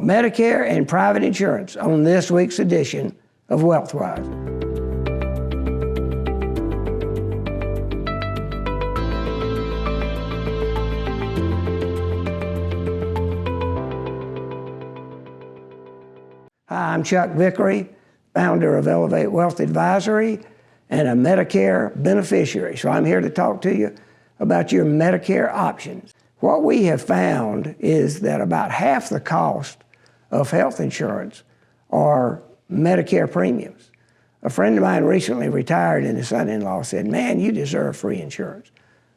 Medicare and private insurance on this week's edition of WealthWise. Hi, I'm Chuck Vickery, founder of Elevate Wealth Advisory and a Medicare beneficiary. So I'm here to talk to you about your Medicare options. What we have found is that about half the cost of health insurance are Medicare premiums. A friend of mine recently retired and his son-in-law said, "Man, you deserve free insurance."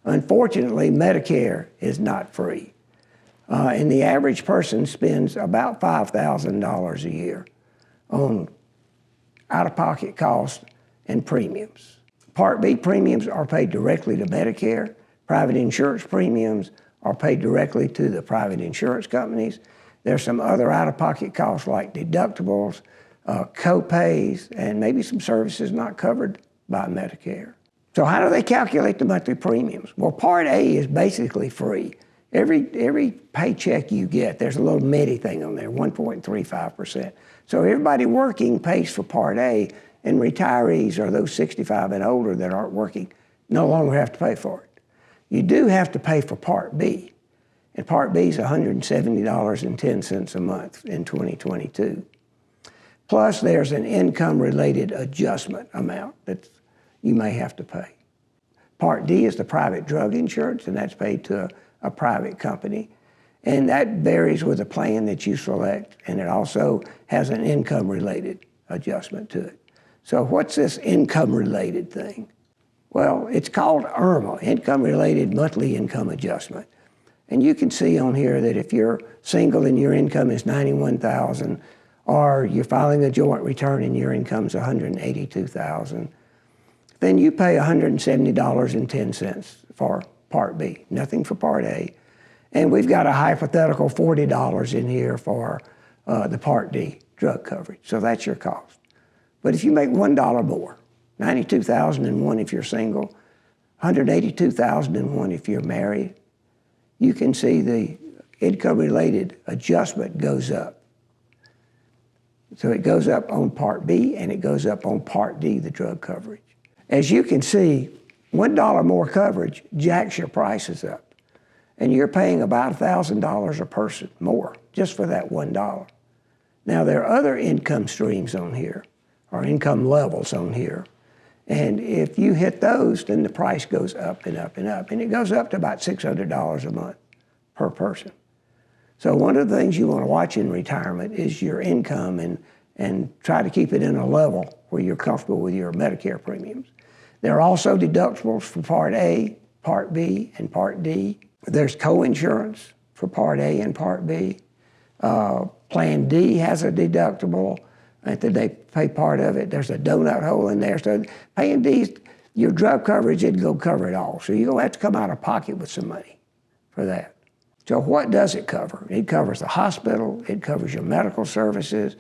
Unfortunately, Medicare is not free. And the average person spends about $5,000 a year on out-of-pocket costs and premiums. Part B premiums are paid directly to Medicare. Private insurance premiums are paid directly to the private insurance companies. There's some other out-of-pocket costs like deductibles, co-pays, and maybe some services not covered by Medicare. So how do they calculate the monthly premiums? Well, Part A is basically free. Every paycheck you get, there's a little Medi thing on there, 1.35%. So everybody working pays for Part A, and retirees or those 65 and older that aren't working no longer have to pay for it. You do have to pay for Part B, and Part B is $170.10 a month in 2022. Plus, there's an income-related adjustment amount that you may have to pay. Part D is the private drug insurance, and that's paid to a private company. And that varies with the plan that you select, and it also has an income-related adjustment to it. So what's this income-related thing? Well, it's called IRMA, Income-Related Monthly Income Adjustment. And you can see on here that if you're single and your income is $91,000, or you're filing a joint return and your income is $182,000, then you pay $170.10 for Part B, nothing for Part A. And we've got a hypothetical $40 in here for the Part D drug coverage. So that's your cost. But if you make $1 more, $92,001 if you're single, $182,001 if you're married, you can see the income-related adjustment goes up. So it goes up on Part B and it goes up on Part D, the drug coverage. As you can see, $1 more coverage jacks your prices up. And you're paying about $1,000 a person more just for that $1. Now, there are other income streams on here, or income levels on here. And if you hit those, then the price goes up and up and up. And it goes up to about $600 a month per person. So one of the things you want to watch in retirement is your income and try to keep it in a level where you're comfortable with your Medicare premiums. There are also deductibles for Part A, Part B, and Part D. There's co-insurance for Part A and Part B. Plan D has a deductible. After they pay part of it, there's a donut hole in there. So paying D's, your drug coverage isn't going to cover it all. So you're going to have to come out of pocket with some money for that. So what does it cover? It covers the hospital, it covers your medical services,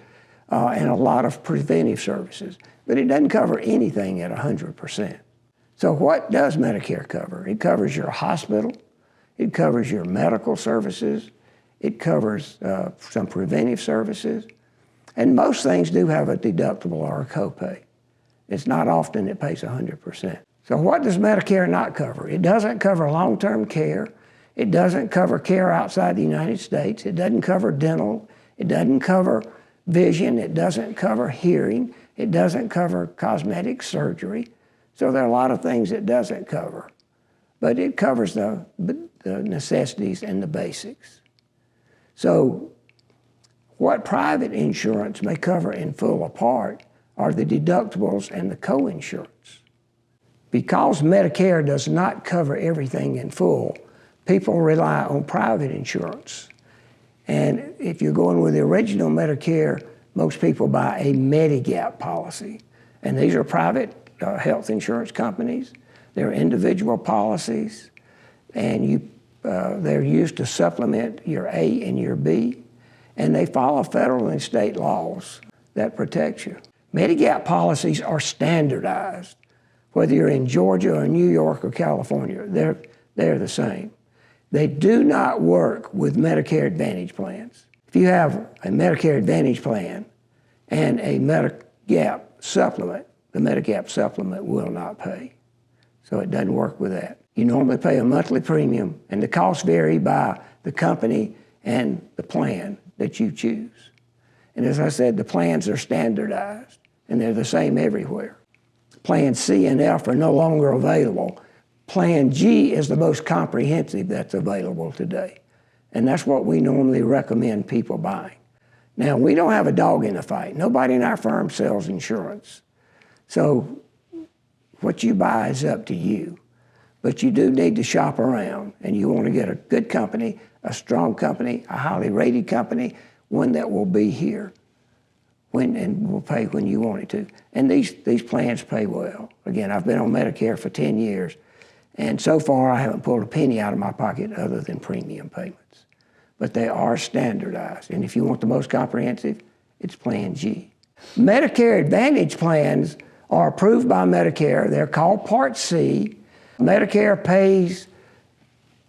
and a lot of preventive services. But it doesn't cover anything at 100%. So what does Medicare cover? It covers your hospital, it covers your medical services, it covers some preventive services, and most things do have a deductible or a copay. It's not often it pays 100%. So what does Medicare not cover? It doesn't cover long-term care. It doesn't cover care outside the United States. It doesn't cover dental. It doesn't cover vision. It doesn't cover hearing. It doesn't cover cosmetic surgery. So there are a lot of things it doesn't cover. But it covers the necessities and the basics. So what private insurance may cover in full or part are the deductibles and the co-insurance. Because Medicare does not cover everything in full, people rely on private insurance. And if you're going with the original Medicare, most people buy a Medigap policy. And these are private health insurance companies. They're individual policies, and they're used to supplement your A and your B. And they follow federal and state laws that protect you. Medigap policies are standardized. Whether you're in Georgia or New York or California, they're the same. They do not work with Medicare Advantage plans. If you have a Medicare Advantage plan and a Medigap supplement, the Medigap supplement will not pay. So it doesn't work with that. You normally pay a monthly premium, and the costs vary by the company and the plan that you choose. And as I said, the plans are standardized, and they're the same everywhere. Plan C and F are no longer available. Plan G is the most comprehensive that's available today. And that's what we normally recommend people buying. Now, we don't have a dog in the fight. Nobody in our firm sells insurance. So what you buy is up to you. But you do need to shop around, and you want to get a good company, a strong company, a highly rated company, one that will be here and will pay when you want it to. And these plans pay well. Again, I've been on Medicare for 10 years, and so far I haven't pulled a penny out of my pocket other than premium payments. But they are standardized, and if you want the most comprehensive, it's Plan G. Medicare Advantage plans are approved by Medicare. They're called Part C. Medicare pays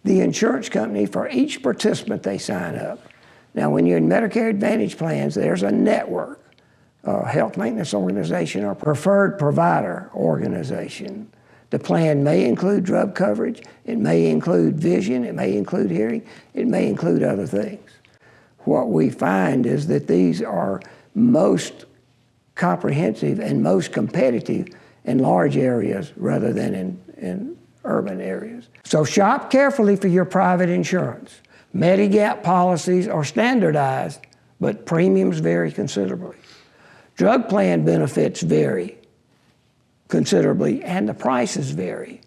the insurance company for each participant they sign up. Now, when you're in Medicare Advantage plans, there's a network, a health maintenance organization or preferred provider organization. The plan may include drug coverage, it may include vision, it may include hearing, it may include other things. What we find is that these are most comprehensive and most competitive in large areas rather than in urban areas. So shop carefully for your private insurance. Medigap policies are standardized, but premiums vary considerably. Drug plan benefits vary considerably, and the prices vary.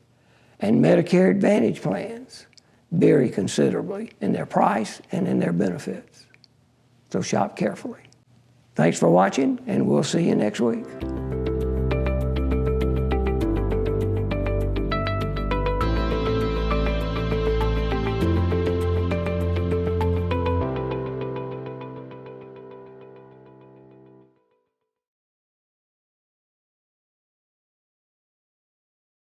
And Medicare Advantage plans vary considerably in their price and in their benefits. So shop carefully. Thanks for watching, and we'll see you next week.